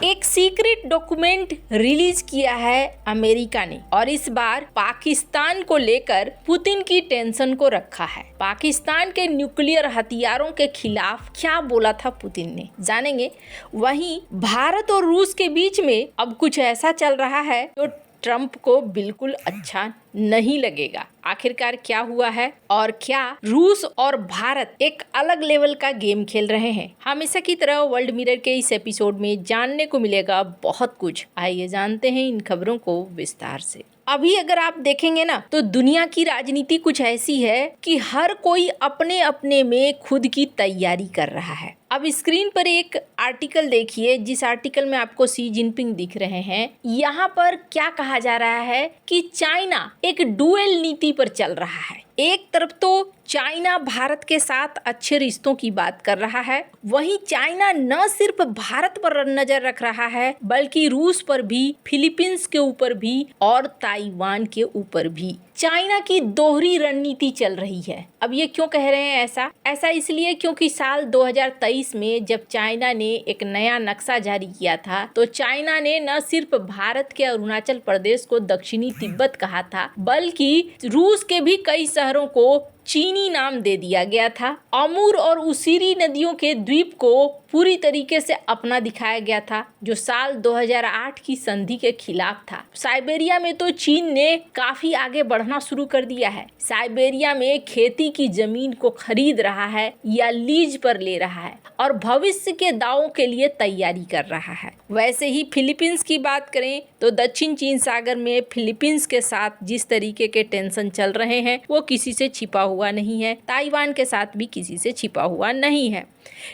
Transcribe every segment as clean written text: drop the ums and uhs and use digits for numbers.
एक secret document release किया है अमेरिका ने और इस बार पाकिस्तान को लेकर पुतिन की टेंशन को रखा है। पाकिस्तान के न्यूक्लियर हथियारों के खिलाफ क्या बोला था पुतिन ने, जानेंगे। वहीं भारत और रूस के बीच में अब कुछ ऐसा चल रहा है जो ट्रंप को बिल्कुल अच्छा नहीं लगेगा। आखिरकार क्या हुआ है और क्या रूस और भारत एक अलग लेवल का गेम खेल रहे हैं, हमेशा की तरह वर्ल्ड मिरर के इस एपिसोड में जानने को मिलेगा बहुत कुछ। आइए जानते हैं इन खबरों को विस्तार से। अभी अगर आप देखेंगे ना तो दुनिया की राजनीति कुछ ऐसी है कि हर कोई अपने अपने में खुद की तैयारी कर रहा है। अब स्क्रीन पर एक आर्टिकल देखिए, जिस आर्टिकल में आपको शी जिनपिंग दिख रहे हैं। यहाँ पर क्या कहा जा रहा है कि चाइना एक डुअल नीति पर चल रहा है। एक तरफ तो चाइना भारत के साथ अच्छे रिश्तों की बात कर रहा है, वहीं चाइना न सिर्फ भारत पर नजर रख रहा है बल्कि रूस पर भी, फिलीपींस के ऊपर भी और ताइवान के ऊपर भी। चाइना की दोहरी रणनीति चल रही है। अब ये क्यों कह रहे हैं ऐसा इसलिए क्योंकि साल 2023 में जब चाइना ने एक नया नक्शा जारी किया था तो चाइना ने न सिर्फ भारत के अरुणाचल प्रदेश को दक्षिणी तिब्बत कहा था बल्कि रूस के भी कई शहरों को चीनी नाम दे दिया गया था। अमूर और उसिरी नदियों के द्वीप को पूरी तरीके से अपना दिखाया गया था, जो साल 2008 की संधि के खिलाफ था। साइबेरिया में तो चीन ने काफी आगे बढ़ना शुरू कर दिया है। साइबेरिया में खेती की जमीन को खरीद रहा है या लीज पर ले रहा है और भविष्य के दावों के लिए तैयारी कर रहा है। वैसे ही फिलीपींस की बात करें तो दक्षिण चीन सागर में फिलीपींस के साथ जिस तरीके के टेंशन चल रहे हैं वो किसी से छिपा हुआ नहीं है। ताइवान के साथ भी किसी से छिपा हुआ नहीं है।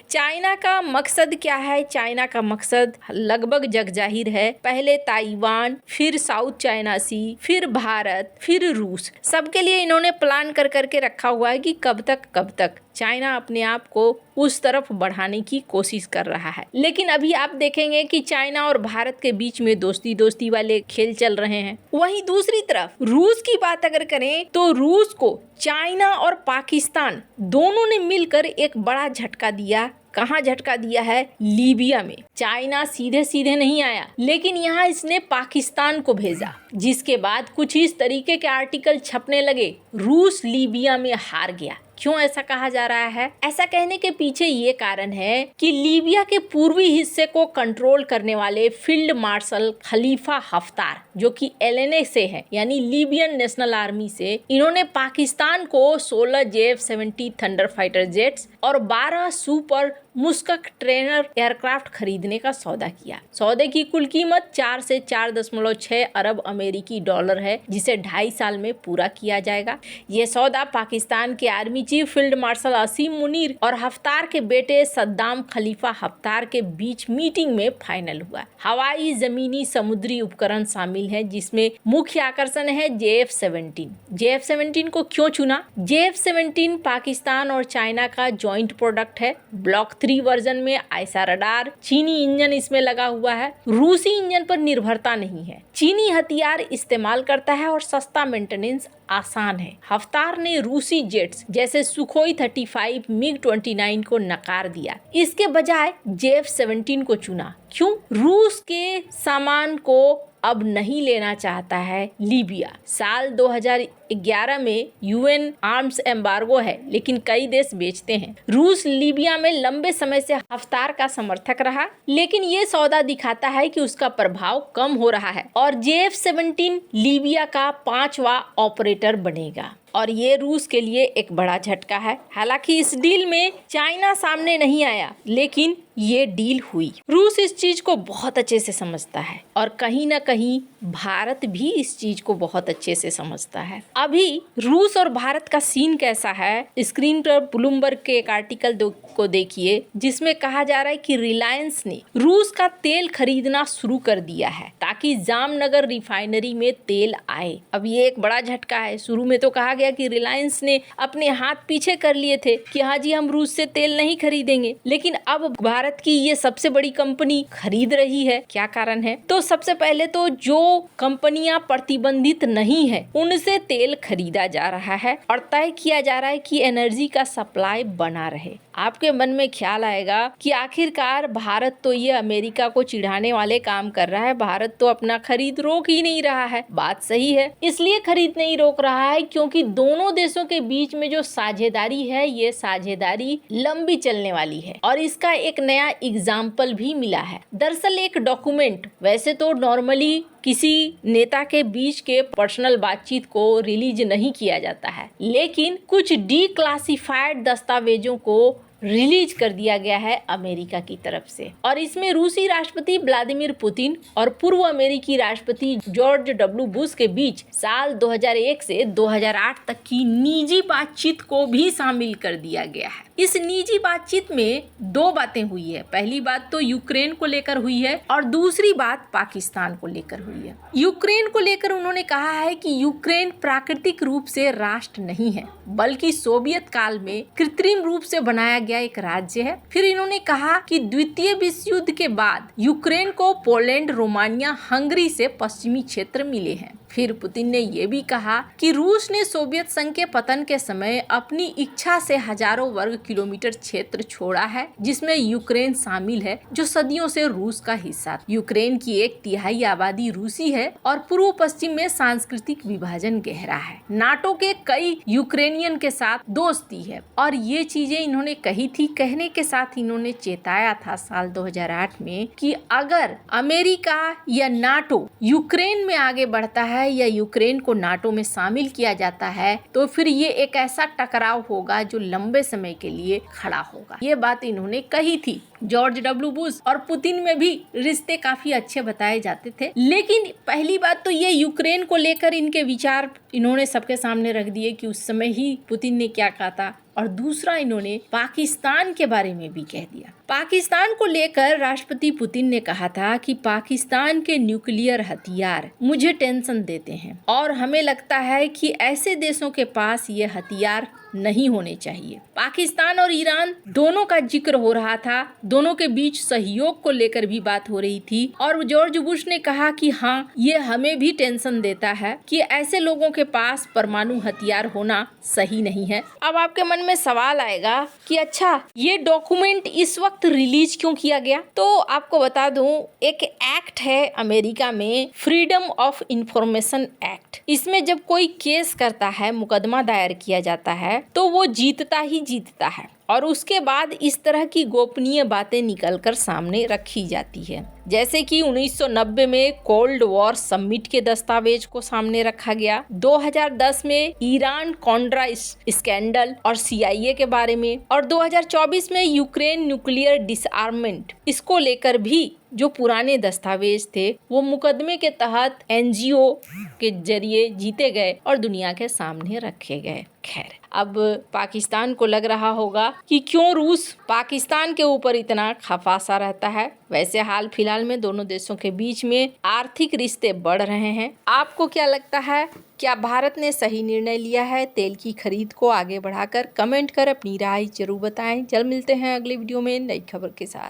चाइना का मकसद क्या है? चाइना का मकसद लगभग जगजाहिर है। पहले ताइवान, फिर साउथ चाइना सी, फिर भारत, फिर रूस। सबके लिए इन्होंने प्लान कर करके रखा हुआ है कि कब तक चाइना अपने आप को उस तरफ बढ़ाने की कोशिश कर रहा है। लेकिन अभी आप देखेंगे कि चाइना और भारत के बीच में दोस्ती वाले खेल चल रहे हैं। वहीं दूसरी तरफ रूस की बात अगर करें तो रूस को चाइना और पाकिस्तान दोनों ने मिलकर एक बड़ा झटका दिया। कहाँ झटका दिया है? लीबिया में। चाइना सीधे नहीं आया, लेकिन यहाँ इसने पाकिस्तान को भेजा, जिसके बाद कुछ इस तरीके के आर्टिकल छपने लगे, रूस लीबिया में हार गया। क्यों ऐसा कहा जा रहा है? ऐसा कहने के पीछे ये कारण है कि लीबिया के पूर्वी हिस्से को कंट्रोल करने वाले फील्ड मार्शल खलीफा हफ्तार, जो कि एलएनए से है, यानी लीबियन नेशनल आर्मी से, इन्होंने पाकिस्तान को 16 JF-70 थंडर फाइटर जेट्स और 12 सुपर मुस्कक ट्रेनर एयरक्राफ्ट खरीदने का सौदा किया। सौदे की कुल कीमत 4 से 4.6 अरब अमेरिकी डॉलर है, जिसे 2.5 साल में पूरा किया जाएगा। ये सौदा पाकिस्तान के आर्मी चीफ फील्ड मार्शल असीम मुनीर और हफ्तार के बेटे सद्दाम खलीफा हफ्तार के बीच मीटिंग में फाइनल हुआ। हवाई, जमीनी, समुद्री उपकरण शामिल हैं, जिसमें मुख्य आकर्षण है JF-17। JF-17 को क्यों चुना? JF-17 पाकिस्तान और चाइना का जॉइंट प्रोडक्ट है। ब्लॉक 3 वर्जन में आयसा रडार, चीनी इंजन इसमें लगा हुआ है। रूसी इंजन पर निर्भरता नहीं है। चीनी हथियार इस्तेमाल करता है और सस्ता मेंटेनेंस आसान है। हफ्तार ने रूसी जेट्स जैसे सुखोई 35, MiG-29 को नकार दिया। इसके बजाय JF-17 को चुना। क्यों? रूस के सामान को अब नहीं लेना चाहता है लीबिया। साल 2011 में UN आर्म्स एम्बार्गो है, लेकिन कई देश बेचते हैं। रूस लीबिया में लंबे समय से हफ्तार का समर्थक रहा, लेकिन ये सौदा दिखाता है कि उसका प्रभाव कम हो रहा है और JF-17 लीबिया का 5वां ऑपरेटर बनेगा और ये रूस के लिए एक बड़ा झटका है। हालांकि इस डील में चाइना सामने नहीं आया, लेकिन ये डील हुई। रूस इस चीज को बहुत अच्छे से समझता है और कहीं ना कहीं भारत भी इस चीज को बहुत अच्छे से समझता है। अभी रूस और भारत का सीन कैसा है? स्क्रीन पर ब्लूमबर्ग के एक आर्टिकल को देखिए, जिसमें कहा जा रहा है कि रिलायंस ने रूस का तेल खरीदना शुरू कर दिया है ताकि जामनगर रिफाइनरी में तेल आए। अब ये एक बड़ा झटका है। शुरू में तो कहा गया कि रिलायंस ने अपने हाथ पीछे कर लिए थे कि हाँ जी हम रूस से तेल नहीं खरीदेंगे, लेकिन अब भारत भारत की ये सबसे बड़ी कंपनी खरीद रही है। क्या कारण है? तो सबसे पहले तो जो कंपनियां प्रतिबंधित नहीं है उनसे तेल खरीदा जा रहा है और तय किया जा रहा है कि एनर्जी का सप्लाई बना रहे। आपके मन में ख्याल आएगा कि आखिरकार भारत तो ये अमेरिका को चिढ़ाने वाले काम कर रहा है, भारत तो अपना खरीद रोक ही नहीं रहा है। बात सही है, इसलिए खरीद नहीं रोक रहा है क्योंकि दोनों देशों के बीच में जो साझेदारी है ये साझेदारी लंबी चलने वाली है और इसका एक नया एग्जाम्पल भी मिला है। दरअसल एक डॉक्यूमेंट, वैसे तो नॉर्मली किसी नेता के बीच के पर्सनल बातचीत को रिलीज नहीं किया जाता है, लेकिन कुछ डीक्लासिफाइड दस्तावेजों को रिलीज कर दिया गया है अमेरिका की तरफ से और इसमें रूसी राष्ट्रपति व्लादिमीर पुतिन और पूर्व अमेरिकी राष्ट्रपति जॉर्ज डब्ल्यू बुश के बीच साल 2001 से 2008 तक की निजी बातचीत को भी शामिल कर दिया गया है। इस निजी बातचीत में दो बातें हुई है। पहली बात तो यूक्रेन को लेकर हुई है और दूसरी बात पाकिस्तान को लेकर हुई है। यूक्रेन को लेकर उन्होंने कहा है कि यूक्रेन प्राकृतिक रूप से राष्ट्र नहीं है बल्कि सोवियत काल में कृत्रिम रूप से बनाया गया एक राज्य है। फिर इन्होंने कहा कि द्वितीय विश्व युद्ध के बाद यूक्रेन को पोलैंड, रोमानिया, हंगरी से पश्चिमी क्षेत्र मिले हैं। फिर पुतिन ने यह भी कहा कि रूस ने सोवियत संघ के पतन के समय अपनी इच्छा से हजारों वर्ग किलोमीटर क्षेत्र छोड़ा है जिसमें यूक्रेन शामिल है जो सदियों से रूस का हिस्सा था। यूक्रेन की 1/3 आबादी रूसी है और पूर्व पश्चिम में सांस्कृतिक विभाजन गहरा है। नाटो के कई यूक्रेनियन के साथ दोस्ती है और ये चीजें इन्होंने कही थी। कहने के साथ इन्होंने चेताया था साल 2008 में कि अगर अमेरिका या नाटो यूक्रेन में आगे बढ़ता है या यूक्रेन को नाटो में शामिल किया जाता है तो फिर ये एक ऐसा टकराव होगा जो लंबे समय के लिए खड़ा होगा। ये बात इन्होंने कही थी। जॉर्ज डब्ल्यू बुश और पुतिन में भी रिश्ते काफी अच्छे बताए जाते थे, लेकिन पहली बात तो ये यूक्रेन को लेकर इनके विचार इन्होंने सबके सामने रख दिए कि उस समय ही पुतिन ने क्या कहा था और दूसरा इन्होंने पाकिस्तान के बारे में भी कह दिया। पाकिस्तान को लेकर राष्ट्रपति पुतिन ने कहा था कि पाकिस्तान के न्यूक्लियर हथियार मुझे टेंशन देते हैं और हमें लगता है कि ऐसे देशों के पास ये हथियार नहीं होने चाहिए। पाकिस्तान और ईरान दोनों का जिक्र हो रहा था, दोनों के बीच सहयोग को लेकर भी बात हो रही थी और जॉर्ज बुश ने कहा कि हाँ, ये हमें भी टेंशन देता है कि ऐसे लोगों के पास परमाणु हथियार होना सही नहीं है। अब आपके मन में सवाल आएगा कि अच्छा, ये डॉक्यूमेंट इस वक्त रिलीज क्यों किया गया? तो आपको बता दूं, एक एक्ट है अमेरिका में, फ्रीडम ऑफ इंफॉर्मेशन एक्ट। इसमें जब कोई केस करता है, मुकदमा दायर किया जाता है तो वो जीतता ही जीतता है और उसके बाद इस तरह की गोपनीय बातें निकलकर सामने रखी जाती है। जैसे कि 1990 में कोल्ड वॉर समिट के दस्तावेज को सामने रखा गया, 2010 में ईरान कॉन्ट्रा स्कैंडल और CIA के बारे में और 2024 में यूक्रेन न्यूक्लियर डिसआर्ममेंट, इसको लेकर भी जो पुराने दस्तावेज थे वो मुकदमे के तहत NGO के जरिए जीते गए और दुनिया के सामने रखे गए। खैर, अब पाकिस्तान को लग रहा होगा कि क्यों रूस पाकिस्तान के ऊपर इतना खफा सा रहता है। वैसे हाल फिलहाल में दोनों देशों के बीच में आर्थिक रिश्ते बढ़ रहे हैं। आपको क्या लगता है, क्या भारत ने सही निर्णय लिया है तेल की खरीद को आगे बढ़ाकर? कमेंट कर अपनी राय जरूर बताएं। जल्द मिलते हैं अगले वीडियो में नई खबर के साथ।